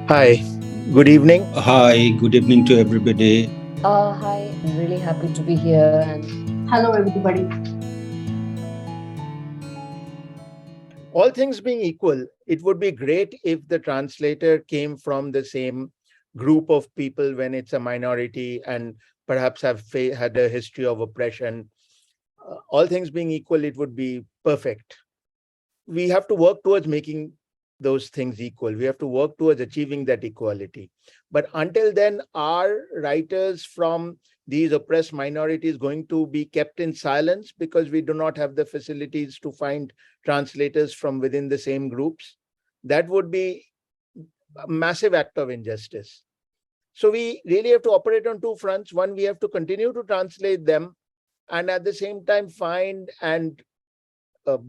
Hi, good evening. Hi, good evening to everybody. Hi, I'm really happy to be here. And Hello, everybody. All things being equal, it would be great if the translator came from the same group of people when it's a minority and perhaps had a history of oppression. All things being equal, it would be perfect. We have to work towards making those things equal. We have to work towards achieving that equality. But until then, are writers from these oppressed minorities going to be kept in silence because we do not have the facilities to find translators from within the same groups? That would be a massive act of injustice. So we really have to operate on two fronts. One, we have to continue to translate them and at the same time find and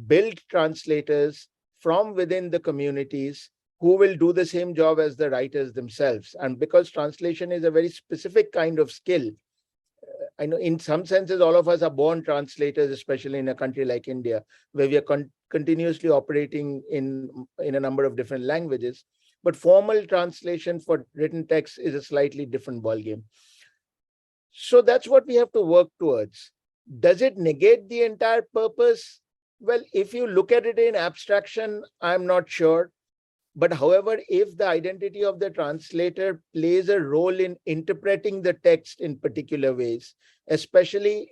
build translators from within the communities who will do the same job as the writers themselves. And because translation is a very specific kind of skill, I know in some senses all of us are born translators, especially in a country like India, where we are continuously operating in a number of different languages. But formal translation for written text is a slightly different ballgame. So that's what we have to work towards. Does it negate the entire purpose? Well, if you look at it in abstraction, I'm not sure. But however, if the identity of the translator plays a role in interpreting the text in particular ways, especially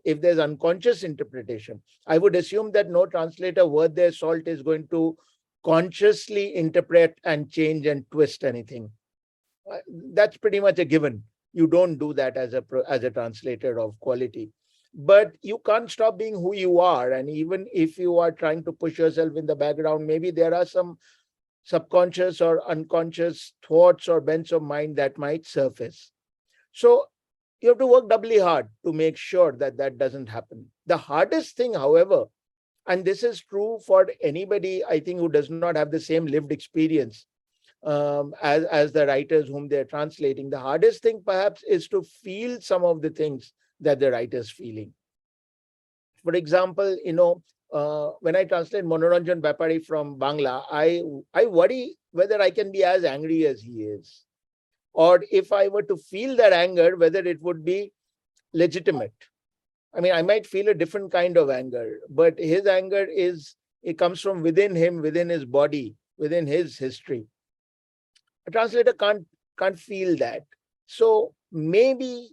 if there's unconscious interpretation, I would assume that no translator worth their salt is going to consciously interpret and change and twist anything. That's pretty much a given. You don't do that as a translator of quality, but you can't stop being who you are. And even if you are trying to push yourself in the background, maybe there are some subconscious or unconscious thoughts or bents of mind that might surface. So you have to work doubly hard to make sure that that doesn't happen. The hardest thing, however, and this is true for anybody, I think, who does not have the same lived experience as the writers whom they're translating, the hardest thing perhaps is to feel some of the things that the writer's feeling. For example, when I translate Monoranjan Bapari from Bangla, I worry whether I can be as angry as he is, or if I were to feel that anger, whether it would be legitimate. I mean, I might feel a different kind of anger, but his anger it comes from within him, within his body, within his history. A translator can't feel that. So maybe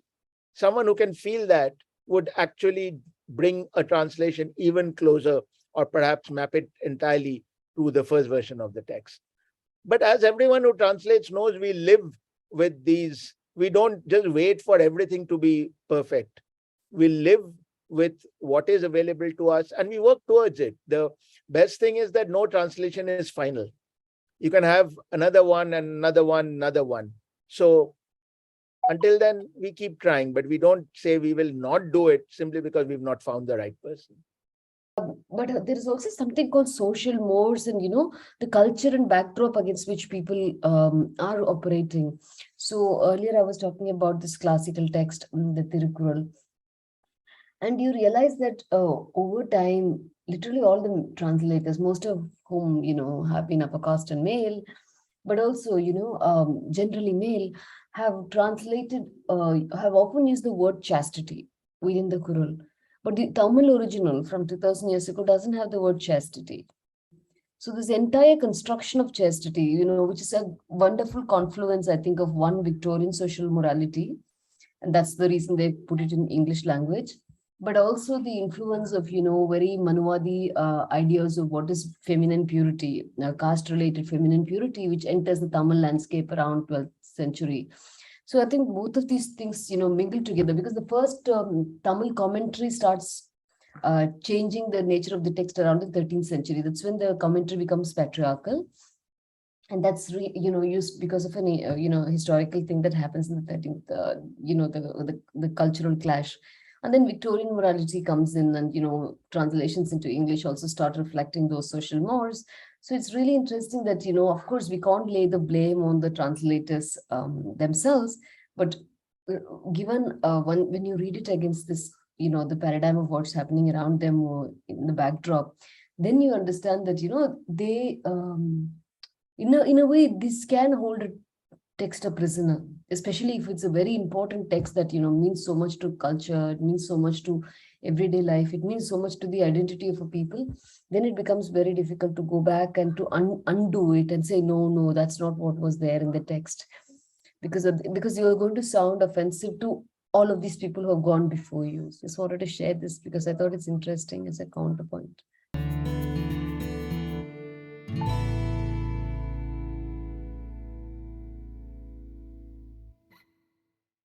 someone who can feel that would actually bring a translation even closer, or perhaps map it entirely to the first version of the text. But as everyone who translates knows, we live with these. We don't just wait for everything to be perfect. We live with what is available to us and we work towards it. The best thing is that no translation is final. You can have another one and another one, another one. So until then, we keep trying, but we don't say we will not do it simply because we've not found the right person. but there is also something called social mores, and the culture and backdrop against which people are operating. So earlier I was talking about this classical text, the Tirukural, and you realize that over time, literally all the translators, most of whom have been upper caste and male, but also generally male, have often used the word chastity within the Kural. But the Tamil original from 2000 years ago doesn't have the word chastity. So this entire construction of chastity, which is a wonderful confluence, I think, of one Victorian social morality, and that's the reason they put it in English language, but also the influence of very Manuvadi ideas of what is feminine purity, caste related feminine purity, which enters the Tamil landscape around 12th century. So I think both of these things mingle together, because the first Tamil commentary starts changing the nature of the text around the 13th century. That's when the commentary becomes patriarchal, and that's used because of an historical thing that happens in the 13th, the cultural clash. And then Victorian morality comes in, and translations into English also start reflecting those social mores. So it's really interesting that of course we can't lay the blame on the translators themselves, but given when you read it against this the paradigm of what's happening around them or in the backdrop, then you understand that they In a way, this can hold a text a prisoner, especially if it's a very important text that, means so much to culture, it means so much to everyday life, it means so much to the identity of a people. Then it becomes very difficult to go back and to undo it and say, no, no, that's not what was there in the text. Because you're going to sound offensive to all of these people who have gone before you. Just wanted to share this because I thought it's interesting as a counterpoint.